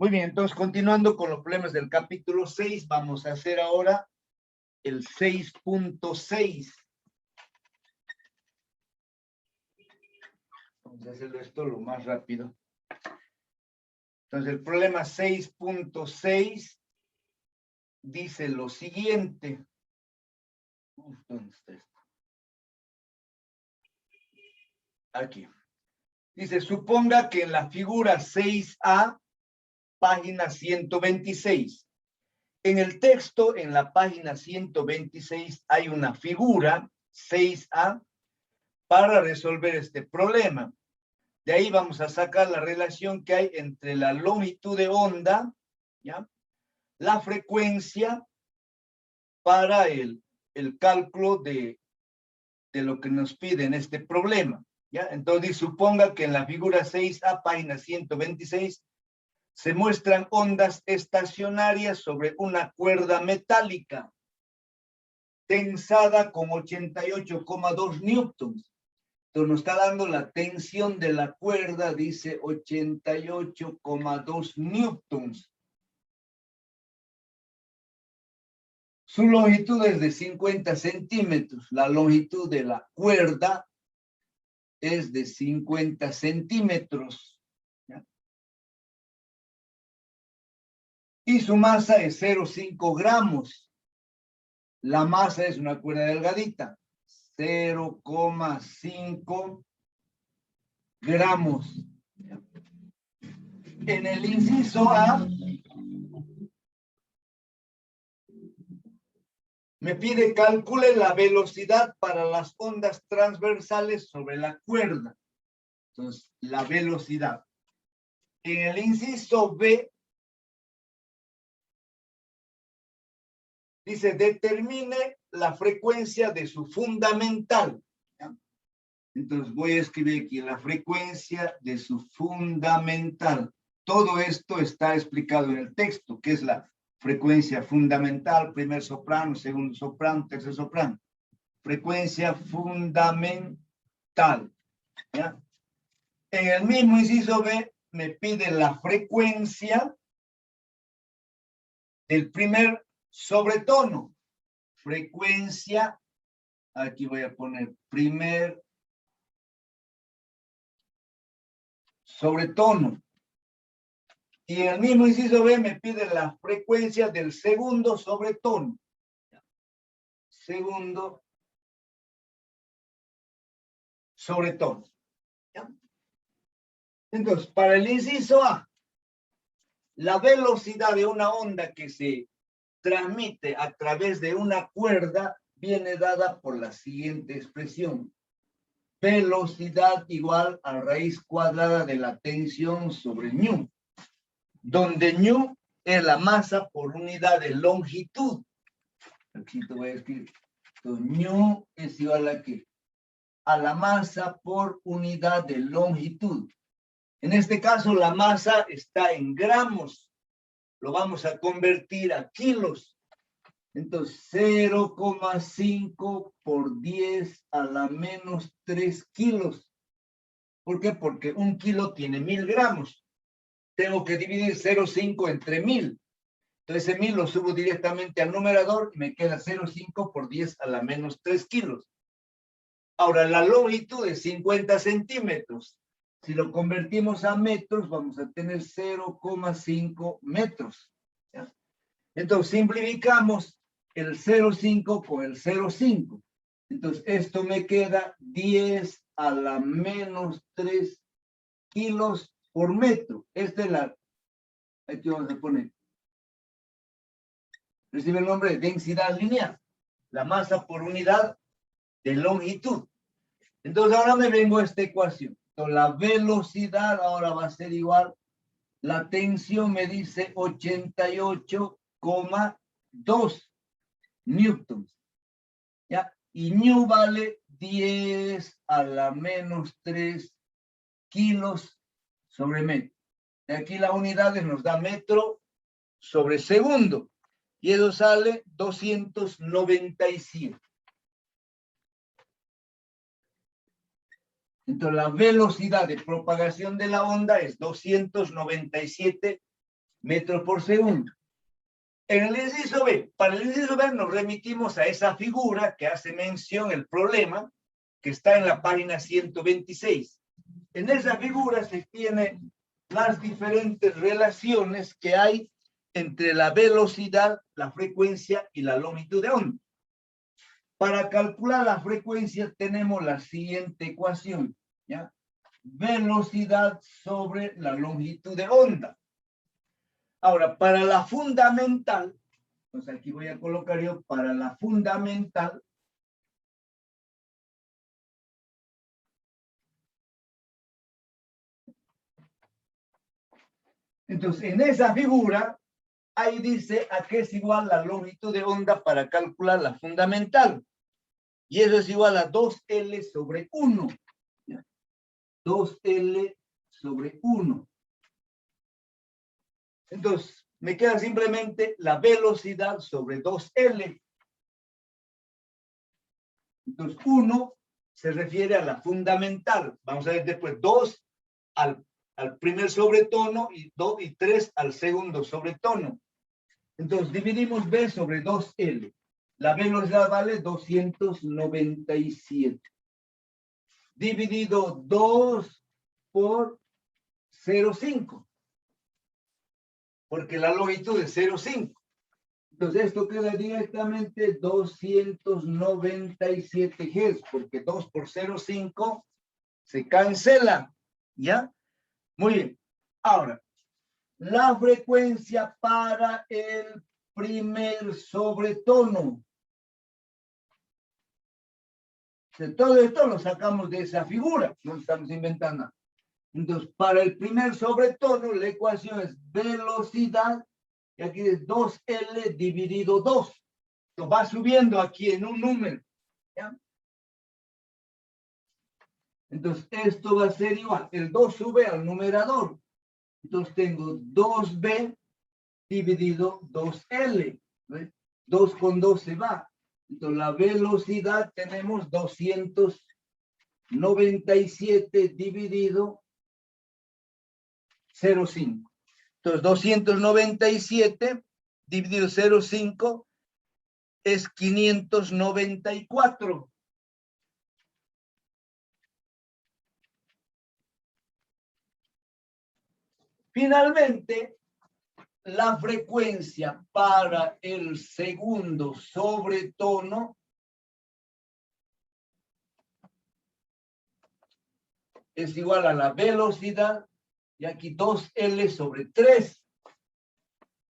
Muy bien, entonces continuando con los problemas del capítulo 6, vamos a hacer ahora el 6.6. Vamos a hacerlo esto lo más rápido. Entonces el problema 6.6 dice lo siguiente. ¿Dónde está esto? Aquí. Dice, suponga que en la figura 6A, página 126. En el texto, en la página 126, hay una figura 6A para resolver este problema. De ahí vamos a sacar la relación que hay entre la longitud de onda, ¿ya?, la frecuencia para el cálculo de lo que nos pide en este problema, ¿ya? Entonces, suponga que en la figura 6A, página 126, se muestran ondas estacionarias sobre una cuerda metálica tensada con 88,2 newtons. Entonces nos está dando la tensión de la cuerda, dice 88,2 newtons. Su longitud es de 50 centímetros. La longitud de la cuerda es de 50 centímetros. ¿Ya? Y su masa es 0,5 gramos. La masa es una cuerda delgadita. 0,5 gramos. En el inciso A, me pide calcule la velocidad para las ondas transversales sobre la cuerda. Entonces, la velocidad. En el inciso B, dice, determine la frecuencia de su fundamental. ¿Ya? Entonces, voy a escribir aquí la frecuencia de su fundamental. Todo esto está explicado en el texto, que es la frecuencia fundamental, primer soprano, segundo soprano, tercer soprano. Frecuencia fundamental. ¿Ya? En el mismo inciso B me pide la frecuencia del primer sobretono. Frecuencia, aquí voy a poner primer sobretono. Y en el mismo inciso B me pide la frecuencia del segundo sobretono. Segundo sobretono. ¿Ya? Entonces, para el inciso A, la velocidad de una onda que se transmite a través de una cuerda viene dada por la siguiente expresión. Velocidad igual a raíz cuadrada de la tensión sobre ñu, donde ñu es la masa por unidad de longitud. Aquí te voy a escribir. Entonces, ñu es igual a ¿qué? A la masa por unidad de longitud. En este caso, la masa está en gramos. Lo vamos a convertir a kilos. Entonces, 0,5 por 10 a la menos 3 kilos. ¿Por qué? Porque un kilo tiene 1000 gramos. Tengo que dividir 0,5 entre 1000. Entonces, ese 1000 lo subo directamente al numerador y me queda 0,5 por 10 a la menos 3 kilos. Ahora, la longitud es 50 centímetros. Si lo convertimos a metros, vamos a tener 0,5 metros. ¿Ya? Entonces, simplificamos el 0,5 con el 0,5. Entonces, esto me queda 10 a la menos 3 kilos por metro. Esta es la, aquí vamos a poner, recibe el nombre de densidad lineal, la masa por unidad de longitud. Entonces, ahora me vengo a esta ecuación. Entonces, la velocidad ahora va a ser igual, la tensión me dice 88,2 newtons. ¿Ya? Y ñu vale 10 a la menos 3 kilos sobre metro. Y aquí las unidades nos da metro sobre segundo. Y eso sale 297. Entonces la velocidad de propagación de la onda es 297 metros por segundo. En el inciso B, para el inciso B nos remitimos a esa figura que hace mención el problema, que está en la página 126. En esa figura se tiene las diferentes relaciones que hay entre la velocidad, la frecuencia y la longitud de onda. Para calcular la frecuencia tenemos la siguiente ecuación, ¿ya? Velocidad sobre la longitud de onda. Ahora, para la fundamental, pues aquí voy a colocar yo para la fundamental, entonces en esa figura, ahí dice a qué es igual la longitud de onda para calcular la fundamental. Y eso es igual a 2L sobre 1. 2L sobre 1. Entonces, me queda simplemente la velocidad sobre 2L. Entonces, 1 se refiere a la fundamental. Vamos a ver después 2 al primer sobretono y 3 al segundo sobretono. Entonces, dividimos B sobre 2L. La velocidad vale 297. Dividido 2 por 0,5. Porque la longitud es 0,5. Entonces, esto queda directamente 297 Hz, porque 2 por 0,5 se cancela. ¿Ya? Muy bien. Ahora, la frecuencia para el primer sobretono. Todo esto lo sacamos de esa figura, no estamos inventando. Entonces, para el primer sobretono, la ecuación es velocidad, y aquí es 2L dividido 2. Esto va subiendo aquí en un número. ¿Ya? Entonces, esto va a ser igual. El 2 sube al numerador. Entonces, tengo 2B dividido 2L. ¿Ves? 2 con 2 se va. Entonces, la velocidad tenemos 297 dividido 0,5. Entonces, 297 dividido 0,5 es 594. Finalmente, la frecuencia para el segundo sobretono es igual a la velocidad, y aquí 2L sobre 3.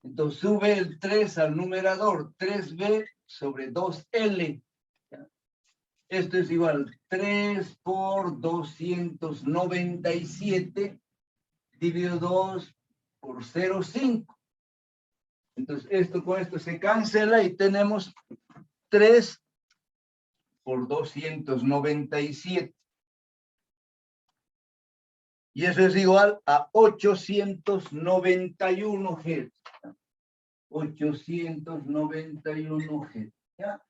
Entonces sube el 3 al numerador, 3B sobre 2L. Esto es igual a 3 por 297 dividido 2 por 0,5. Entonces, esto con esto se cancela y tenemos 3 por 297. Y eso es igual a 891 Hz. 891 Hz. ¿Ya?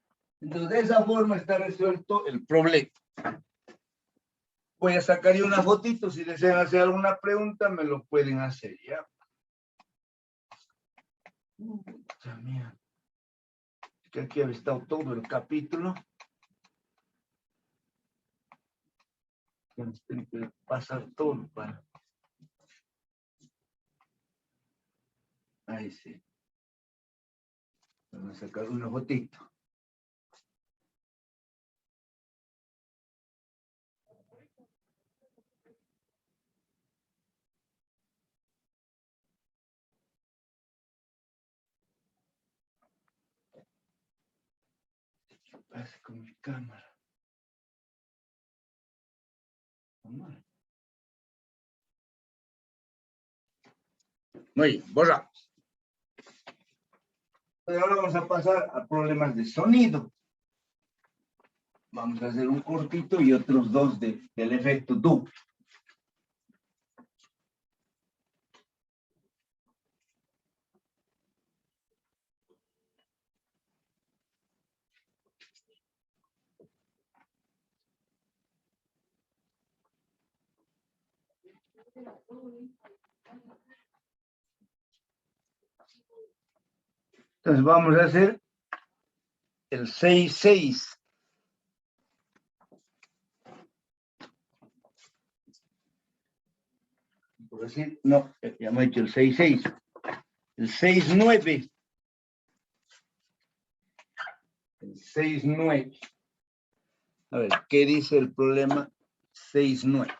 Entonces, de esa forma está resuelto el problema. Voy a sacar una fotito. Si desean hacer alguna pregunta, me lo pueden hacer, ¿ya? Que aquí ha estado todo el capítulo. Tengo que pasar todo para... Ahí sí. Vamos a sacar una fotito. ¿Qué pasa con mi cámara? Muy bien, borramos. Ahora vamos a pasar a problemas de sonido. Vamos a hacer un cortito y otros dos del efecto Doppler. Entonces vamos a hacer el 6,6. Por decir, no, ya hemos hecho el 6,6. El 6,9. El 6,9. A ver, ¿qué dice el problema 6,9?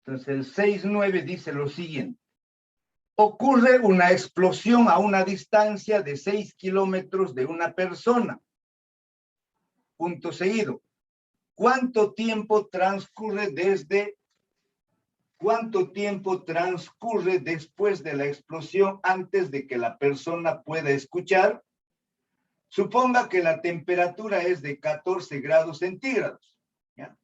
Entonces el 6,9 dice lo siguiente. Ocurre una explosión a una distancia de 6 kilómetros de una persona. Punto seguido. ¿Cuánto tiempo transcurre después de la explosión antes de que la persona pueda escuchar? Suponga que la temperatura es de 14 grados centígrados. ¿Ya?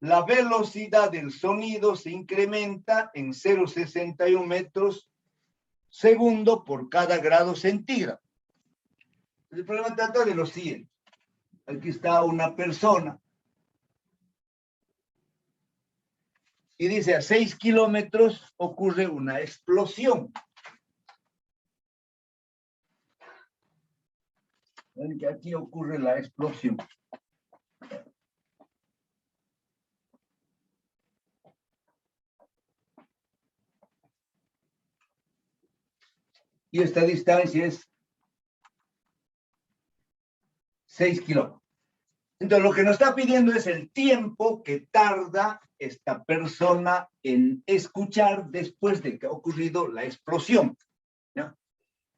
La velocidad del sonido se incrementa en 0,61 metros segundo por cada grado centígrado. El problema trata de lo siguiente. Aquí está una persona y dice a 6 kilómetros ocurre una explosión. ¿Ven que aquí ocurre la explosión? Y esta distancia es 6 kilómetros. Entonces, lo que nos está pidiendo es el tiempo que tarda esta persona en escuchar después de que ha ocurrido la explosión. ¿Ya?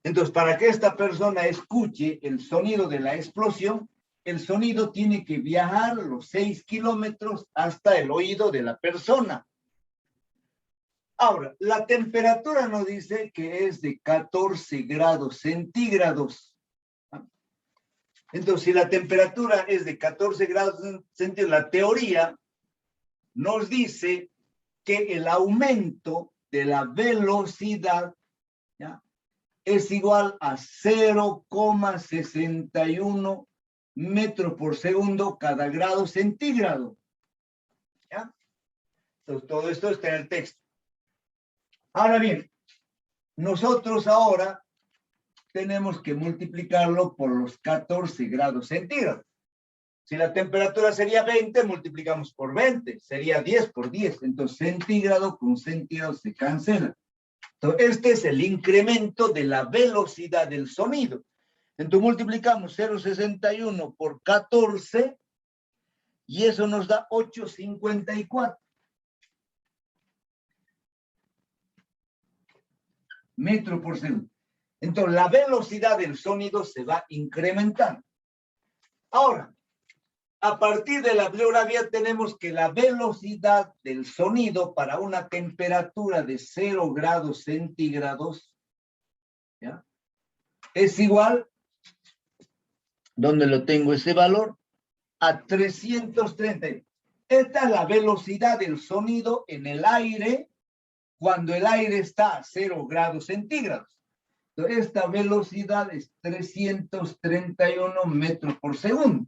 Entonces, para que esta persona escuche el sonido de la explosión, el sonido tiene que viajar los 6 kilómetros hasta el oído de la persona. Ahora, la temperatura nos dice que es de 14 grados centígrados. Entonces, si la temperatura es de 14 grados centígrados, la teoría nos dice que el aumento de la velocidad, ¿ya?, es igual a 0,61 metros por segundo cada grado centígrado. ¿Ya? Entonces, todo esto está en el texto. Ahora bien, nosotros ahora tenemos que multiplicarlo por los 14 grados centígrados. Si la temperatura sería 20, multiplicamos por 20, sería 10 por 10. Entonces, centígrado con centígrado se cancela. Entonces, este es el incremento de la velocidad del sonido. Entonces, multiplicamos 0,61 por 14 y eso nos da 8,54 metros por segundo. Entonces, la velocidad del sonido se va incrementando. Ahora, a partir de la bibliografía tenemos que la velocidad del sonido para una temperatura de 0 grados centígrados, ¿ya?, es igual, ¿dónde lo tengo ese valor? A 330. Esta es la velocidad del sonido en el aire cuando el aire está a 0 grados centígrados. Entonces, esta velocidad es 331 metros por segundo.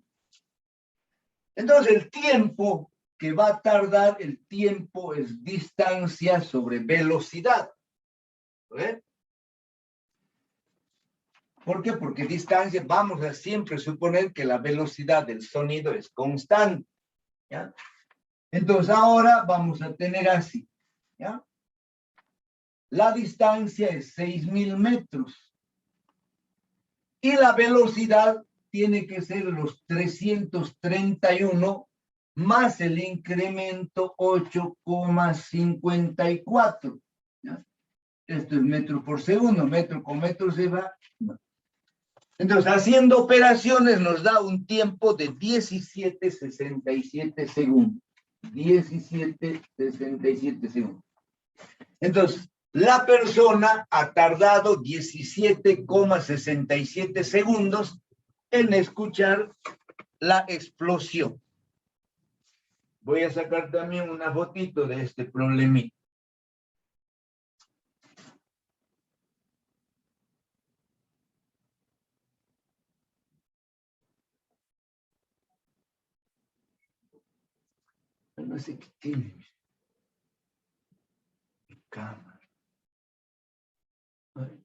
Entonces, el tiempo que va a tardar, el tiempo es distancia sobre velocidad. ¿Ven? ¿Por qué? Porque distancia, vamos a siempre suponer que la velocidad del sonido es constante. ¿Ya? Entonces, ahora vamos a tener así. ¿Ya? La distancia es 6,000 metros. Y la velocidad tiene que ser los 331 más el incremento 8,54. ¿Ya? Esto es metro por segundo, metro con metro se va. Entonces, haciendo operaciones nos da un tiempo de 17,67 segundos. 17,67 segundos. Entonces, la persona ha tardado 17,67 segundos en escuchar la explosión. Voy a sacar también una fotito de este problemita. sé qué tiene mi cámara. Ay.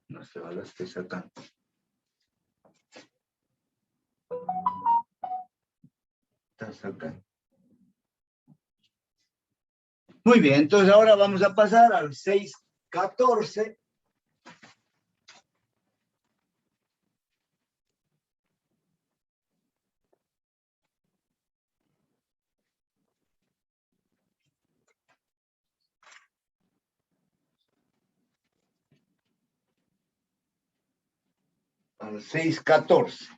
No se va, la estoy sacando. Está sacando. Muy bien, entonces ahora vamos a pasar al 6.14. Al 6.14.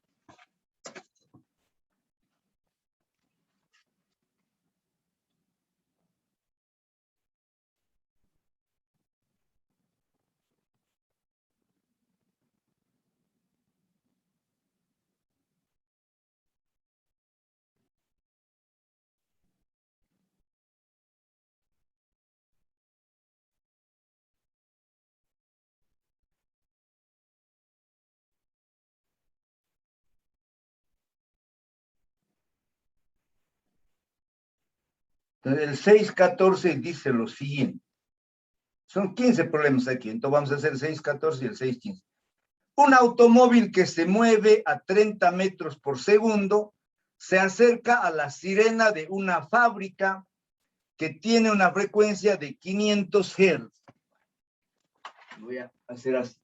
Entonces, el 6.14 dice lo siguiente. Son 15 problemas aquí, entonces vamos a hacer el 6.14 y el 6.15. Un automóvil que se mueve a 30 metros por segundo se acerca a la sirena de una fábrica que tiene una frecuencia de 500 Hz. Voy a hacer así.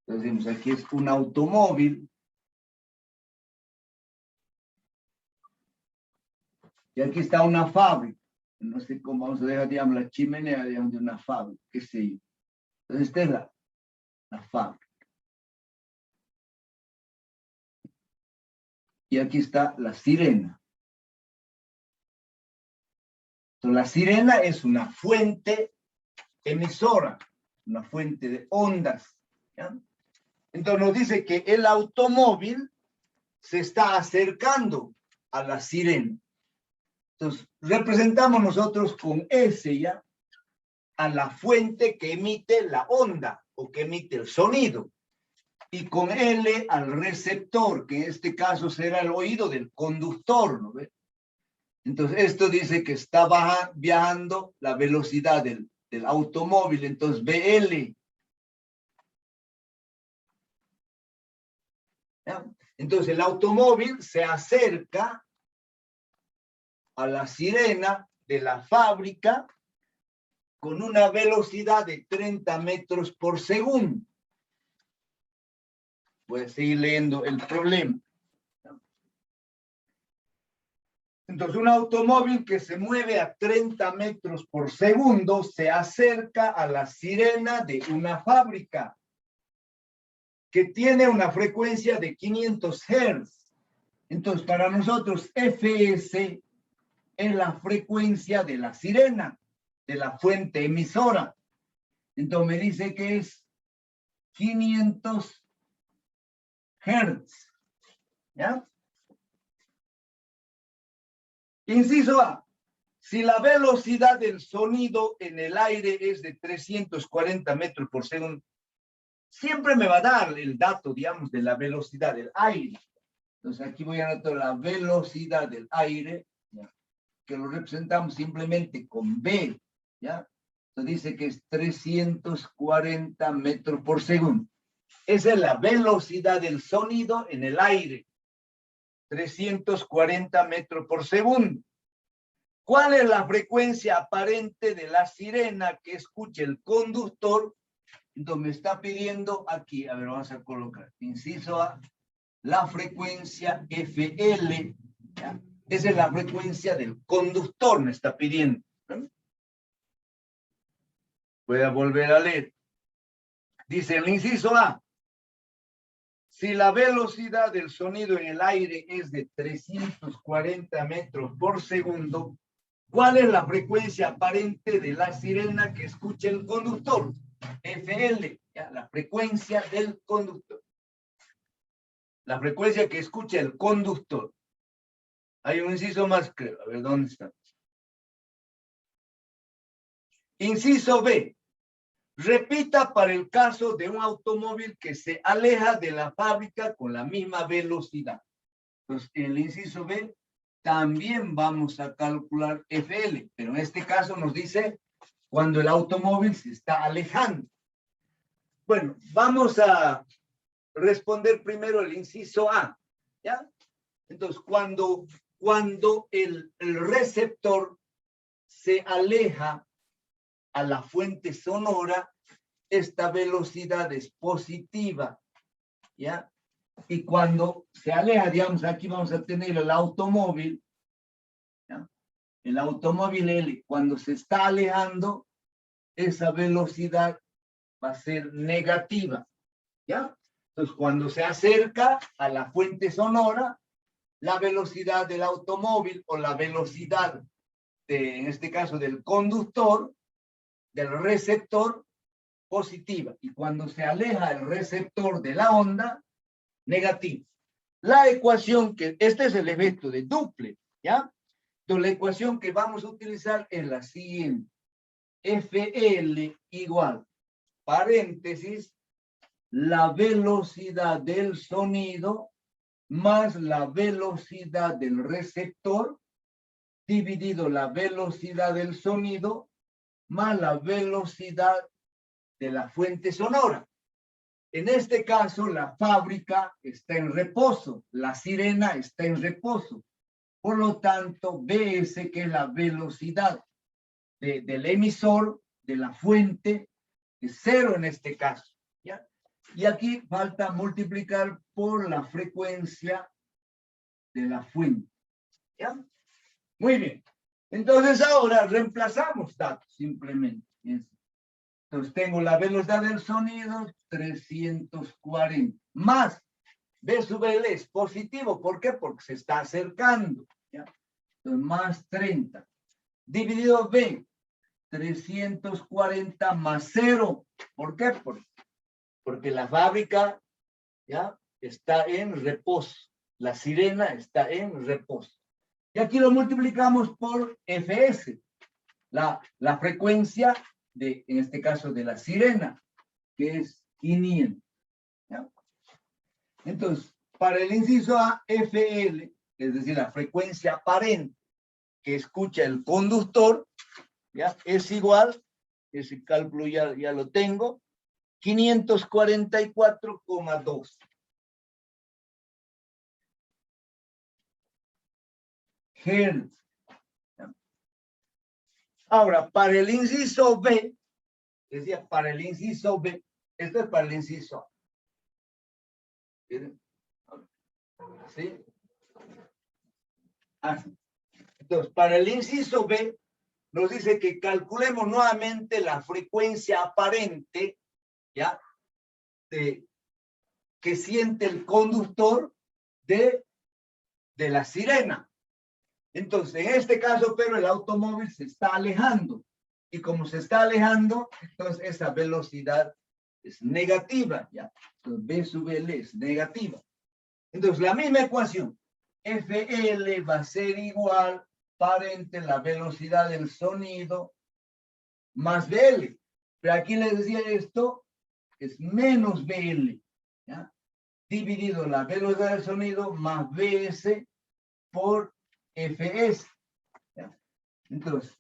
Entonces, aquí es un automóvil. Y aquí está una fábrica. No sé cómo vamos a dejar, digamos, la chimenea, digamos, de una fábrica, qué sé yo. Entonces, esta es la fábrica. Y aquí está la sirena. Entonces, la sirena es una fuente emisora, una fuente de ondas. ¿Ya? Entonces nos dice que el automóvil se está acercando a la sirena. Entonces, representamos nosotros con S ya a la fuente que emite la onda o que emite el sonido. Y con L al receptor, que en este caso será el oído del conductor, ¿no ve? Entonces, esto dice que está viajando la velocidad del automóvil, entonces BL. ¿Ya? Entonces, el automóvil se acerca a la sirena de la fábrica con una velocidad de 30 metros por segundo. Voy a seguir leyendo el problema. Entonces, un automóvil que se mueve a 30 metros por segundo se acerca a la sirena de una fábrica que tiene una frecuencia de 500 Hz. Entonces, para nosotros, FS es la frecuencia de la sirena, de la fuente emisora. Entonces, me dice que es 500 Hz. ¿Ya? Inciso A. Si la velocidad del sonido en el aire es de 340 metros por segundo, siempre me va a dar el dato, digamos, de la velocidad del aire. Entonces aquí voy a anotar la velocidad del aire, ¿ya? Que lo representamos simplemente con B, ¿ya? Entonces dice que es 340 metros por segundo. Esa es la velocidad del sonido en el aire. 340 metros por segundo. ¿Cuál es la frecuencia aparente de la sirena que escucha el conductor? Entonces me está pidiendo aquí, a ver, vamos a colocar, inciso A, la frecuencia FL, ¿ya? Esa es la frecuencia del conductor, me está pidiendo. ¿No? Voy a volver a leer. Dice el inciso A, si la velocidad del sonido en el aire es de 340 metros por segundo, ¿cuál es la frecuencia aparente de la sirena que escucha el conductor? FL, ¿ya? La frecuencia del conductor. La frecuencia que escucha el conductor. Hay un inciso más, creo. A ver, ¿dónde está? Inciso B. Repita para el caso de un automóvil que se aleja de la fábrica con la misma velocidad. Entonces, en el inciso B también vamos a calcular FL, pero en este caso nos dice cuando el automóvil se está alejando. Bueno, vamos a responder primero el inciso A, ¿ya? Entonces, cuando el receptor se aleja a la fuente sonora, esta velocidad es positiva, ¿ya? Y cuando se aleja, digamos, aquí vamos a tener el automóvil, ¿ya? El automóvil L, cuando se está alejando, esa velocidad va a ser negativa, ¿ya? Entonces, cuando se acerca a la fuente sonora, la velocidad del automóvil o la velocidad, en este caso, del conductor, del receptor, positiva. Y cuando se aleja el receptor de la onda, negativa. La ecuación este es el efecto de Doppler, ¿ya? Entonces, la ecuación que vamos a utilizar es la siguiente. FL igual, paréntesis, la velocidad del sonido más la velocidad del receptor dividido la velocidad del sonido más la velocidad de la fuente sonora. En este caso, la fábrica está en reposo, la sirena está en reposo. Por lo tanto, BS, que es la velocidad del emisor, de la fuente, es 0 en este caso, ¿ya? Y aquí falta multiplicar por la frecuencia de la fuente, ¿ya? Muy bien. Entonces ahora reemplazamos datos simplemente. Entonces tengo la velocidad del sonido 340 más B sub L es positivo. ¿Por qué? Porque se está acercando, ¿ya? Entonces más 30 dividido B 340 más 0. ¿Por qué? Porque la fábrica, ¿ya?, está en reposo. La sirena está en reposo. Y aquí lo multiplicamos por Fs, la frecuencia en este caso, de la sirena, que es 500. ¿Ya? Entonces, para el inciso A, FL, es decir, la frecuencia aparente que escucha el conductor, ¿ya?, es igual, ese cálculo ya lo tengo, 544,2. Hertz. Ahora, para el inciso B, decía, para el inciso B, esto es para el inciso A. ¿Miren? ¿Sí? Así. Entonces, para el inciso B, nos dice que calculemos nuevamente la frecuencia aparente, ¿ya?, que siente el conductor de la sirena. Entonces, en este caso, pero el automóvil se está alejando. Y como se está alejando, entonces esa velocidad es negativa, ¿ya? Entonces, B sub L es negativa. Entonces, la misma ecuación, FL va a ser igual aparente la velocidad del sonido más BL. Pero aquí les decía esto, es menos BL, ¿ya?, dividido la velocidad del sonido más BS por FS, ¿ya? Entonces,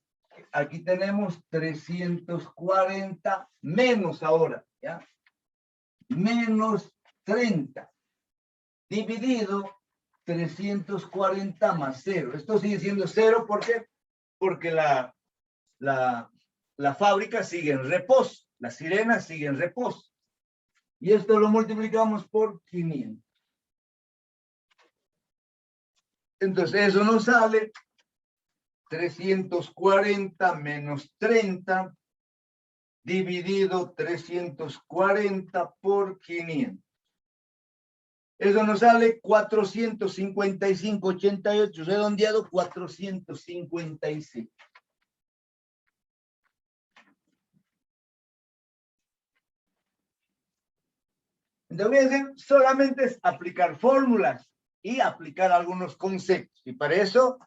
aquí tenemos 340 menos ahora, ¿ya?, menos 30 dividido 340 más 0. Esto sigue siendo 0, ¿por qué? Porque la fábrica sigue en reposo, la sirena sigue en reposo. Y esto lo multiplicamos por 500. Entonces eso nos sale 340 menos 30 dividido 340 por 500. Eso nos sale 455,88, redondeado 456. Entonces, solamente es aplicar fórmulas y aplicar algunos conceptos. Y para eso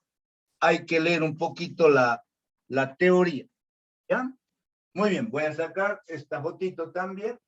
hay que leer un poquito la teoría. ¿Ya? Muy bien, voy a sacar esta fotito también.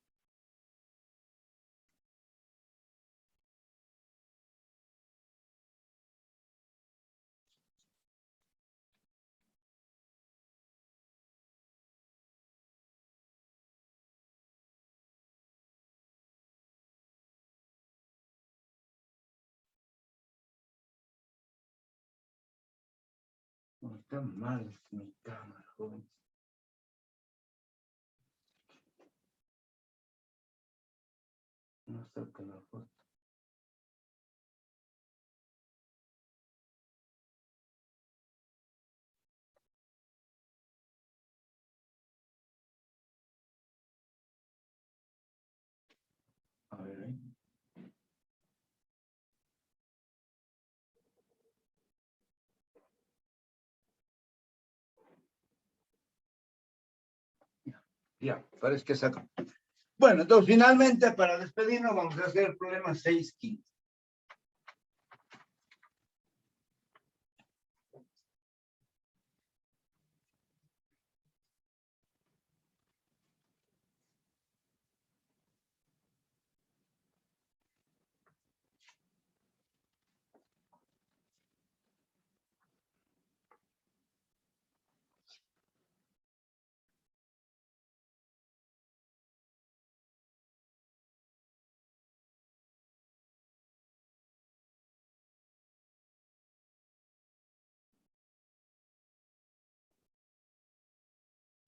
No, está mal mi cámara, joven. No saca la foto. A ver, ahí. Ya, parece que saca. Bueno, entonces finalmente para despedirnos vamos a hacer el problema 6.15.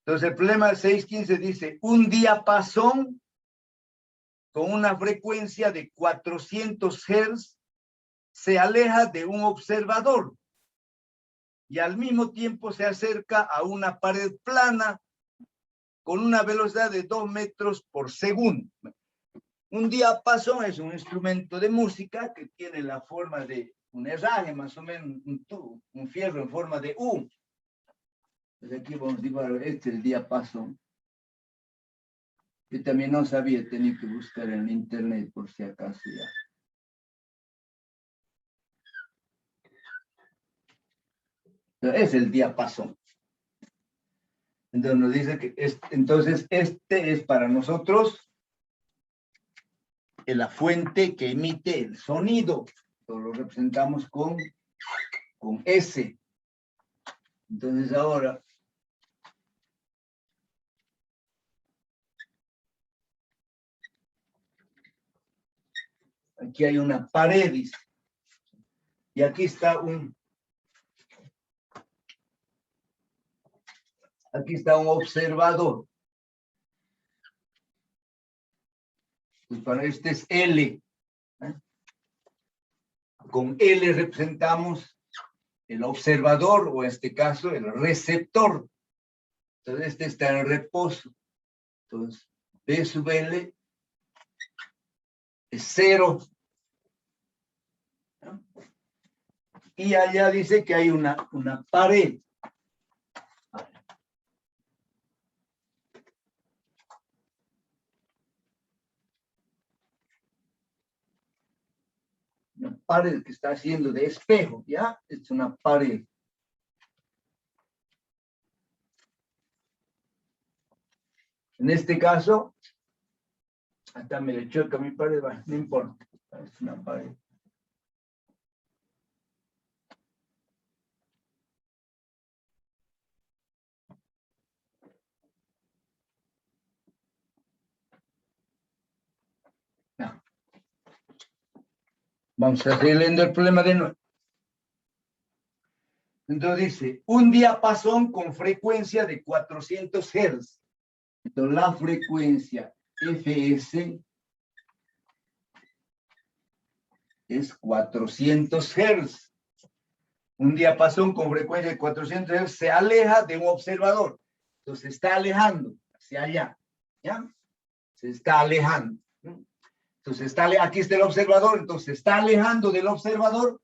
Entonces el problema 6.15 dice, un diapasón con una frecuencia de 400 Hz se aleja de un observador y al mismo tiempo se acerca a una pared plana con una velocidad de 2 metros por segundo. Un diapasón es un instrumento de música que tiene la forma de un herraje, más o menos un fierro en forma de U. Entonces aquí vamos a dibujar, este es el diapasón. Yo también no sabía, tenía que buscar en internet por si acaso ya. Es el diapasón. Entonces nos dice que entonces este es para nosotros la fuente que emite el sonido. Entonces lo representamos con S. Entonces ahora aquí hay una pared, dice. Y aquí está un observador. Pues para este es L. Con L representamos el observador, o en este caso el receptor. Entonces este está en reposo. Entonces B sub L es 0. Y allá dice que hay una pared. Una pared que está haciendo de espejo, ¿ya? Es una pared. En este caso, hasta me le choca mi pared, no importa, es una pared. No. Vamos a seguir leyendo el problema de nuevo. Entonces dice, un diapasón con frecuencia de 400 Hz. Entonces la frecuencia Fs es 400 Hz. Un diapasón con frecuencia de 400 Hz se aleja de un observador. Entonces se está alejando hacia allá. ¿Ya? Se está alejando. Entonces aquí está el observador, entonces se está alejando del observador,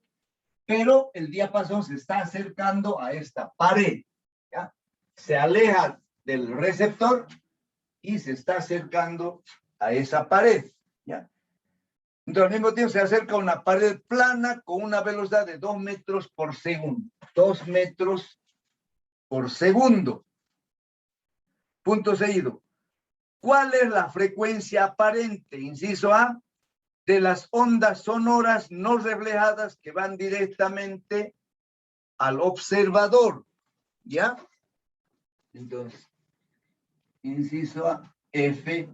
pero el diapasón se está acercando a esta pared. ¿Ya? Se aleja del receptor y se está acercando a esa pared. ¿ya? Entonces, al mismo tiempo se acerca a una pared plana con una velocidad de 2 metros por segundo. 2 metros por segundo. Punto seguido. ¿Cuál es la frecuencia aparente, inciso A, de las ondas sonoras no reflejadas que van directamente al observador? ¿Ya? Entonces, inciso A, F,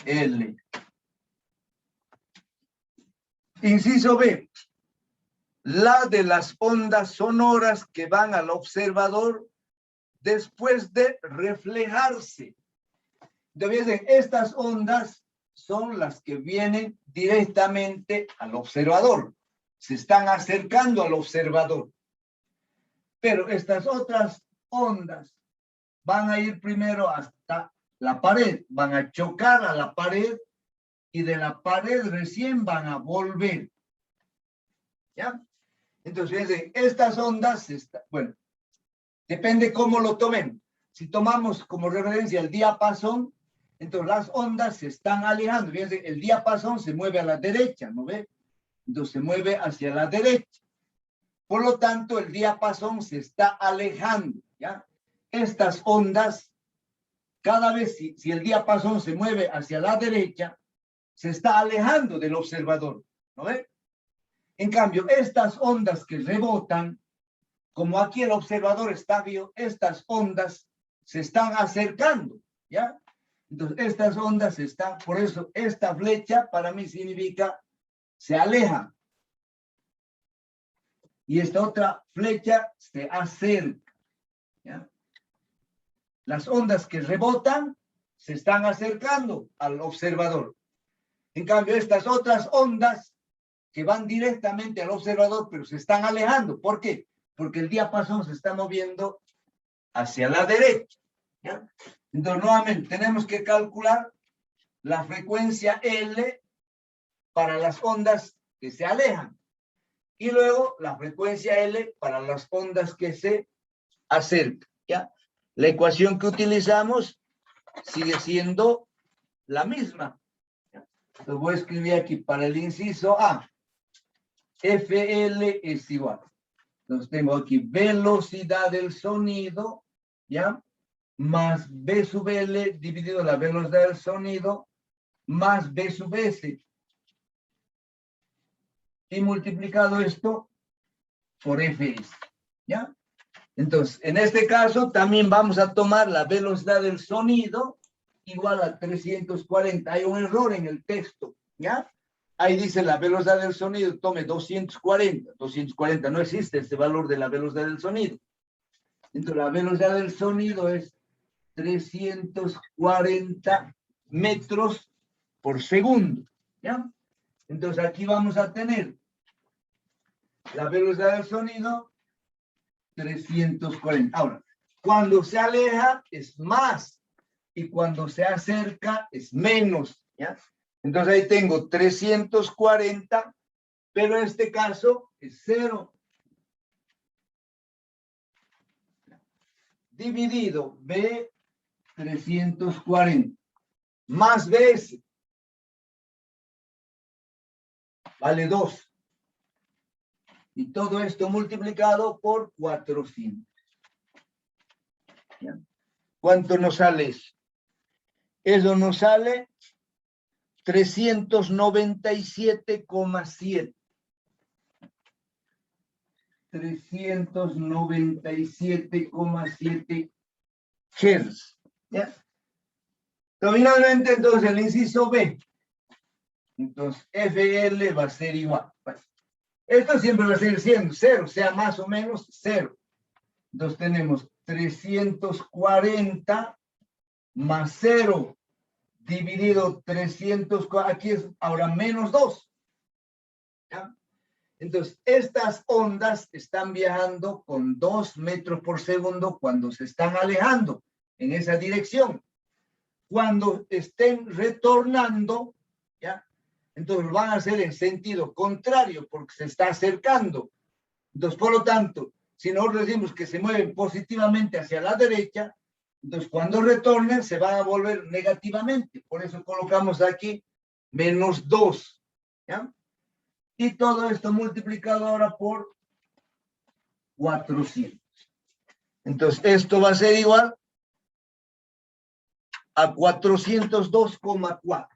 L. Inciso B, la de las ondas sonoras que van al observador después de reflejarse. Entonces, estas ondas son las que vienen directamente al observador. Se están acercando al observador. Pero estas otras ondas van a ir primero hasta la pared, van a chocar a la pared y de la pared recién van a volver. ¿Ya? Entonces, fíjense, estas ondas, bueno, depende cómo lo tomen. Si tomamos como referencia el diapasón, entonces las ondas se están alejando. Fíjense, el diapasón se mueve a la derecha, ¿no ve? Entonces se mueve hacia la derecha. Por lo tanto, el diapasón se está alejando, ¿ya? Estas ondas, cada vez si el diapasón se mueve hacia la derecha, se está alejando del observador, ¿no ve? En cambio, estas ondas que rebotan, como aquí el observador está vivo, estas ondas se están acercando, ¿ya? Entonces, estas ondas están, por eso esta flecha para mí significa se aleja. Y esta otra flecha se acerca, ¿ya? Las ondas que rebotan se están acercando al observador. En cambio, estas otras ondas que van directamente al observador, pero se están alejando. ¿Por qué? Porque el diapasón se está moviendo hacia la derecha, ¿ya? Entonces, nuevamente, tenemos que calcular la frecuencia L para las ondas que se alejan. Y luego la frecuencia L para las ondas que se acercan, ¿ya? La ecuación que utilizamos sigue siendo la misma. Lo voy a escribir aquí para el inciso A. FL es igual. Entonces tengo aquí velocidad del sonido, ¿ya? Más B sub L dividido la velocidad del sonido, más B sub S. Y multiplicado esto por Fs, ¿ya? Entonces, en este caso también vamos a tomar la velocidad del sonido igual a 340. Hay un error en el texto, ¿ya? Ahí dice la velocidad del sonido, tome 240. 240 no existe ese valor de la velocidad del sonido. Entonces, la velocidad del sonido es 340 metros por segundo, ¿ya? Entonces, aquí vamos a tener la velocidad del sonido 340. Ahora, cuando se aleja es más y cuando se acerca es menos, ¿ya? Entonces ahí tengo 340, pero en este caso es 0. Dividido B 340 más BS vale 2. Y todo esto multiplicado por 400. ¿Ya? ¿Cuánto nos sale eso? Eso nos sale 397,7. 397,7 Hz. ¿Ya? Finalmente, entonces, el inciso B. Entonces, FL va a ser igual. Esto siempre va a seguir siendo 0, sea más o menos 0. Entonces, tenemos 340 más 0 dividido 340. Aquí es ahora menos 2. ¿Ya? Entonces, estas ondas están viajando con 2 metros por segundo cuando se están alejando en esa dirección. Cuando estén retornando, ¿ya? Entonces van a ser en sentido contrario porque se está acercando. Entonces, por lo tanto, si nosotros decimos que se mueven positivamente hacia la derecha, entonces cuando retornen se van a volver negativamente. Por eso colocamos aquí menos 2. ¿Ya? Y todo esto multiplicado ahora por 400. Entonces, esto va a ser igual a 402,4.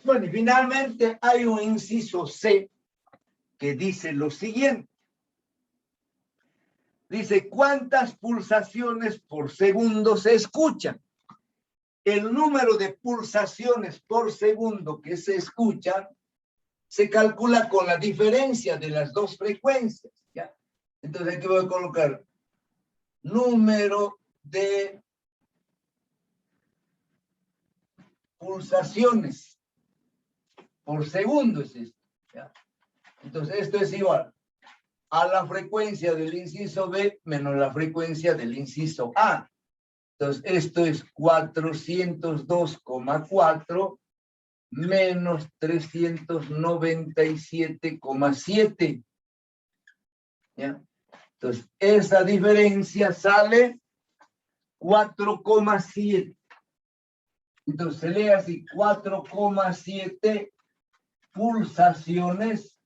Bueno, y finalmente hay un inciso C que dice lo siguiente. Dice, ¿cuántas pulsaciones por segundo se escuchan? El número de pulsaciones por segundo que se escuchan se calcula con la diferencia de las dos frecuencias, ¿ya? Entonces aquí voy a colocar número de pulsaciones por segundo es esto, ¿ya? Entonces esto es igual a la frecuencia del inciso B menos la frecuencia del inciso A. Entonces esto es 402,4 menos 397,7. ¿Ya? Entonces, esa diferencia sale 4,7. Entonces, se lee así, 4,7 pulsaciones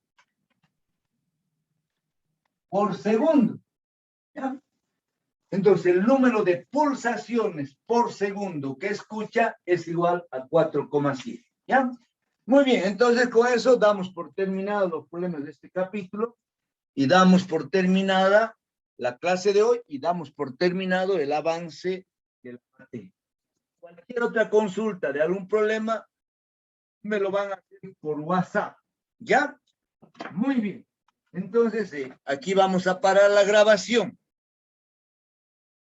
por segundo. ¿Ya? Entonces, el número de pulsaciones por segundo que escucha es igual a 4,7. ¿Ya? Muy bien, entonces con eso damos por terminados los problemas de este capítulo y damos por terminada la clase de hoy y damos por terminado el avance de la materia. Cualquier otra consulta de algún problema me lo van a hacer por WhatsApp. ¿Ya? Muy bien. Entonces, aquí vamos a parar la grabación.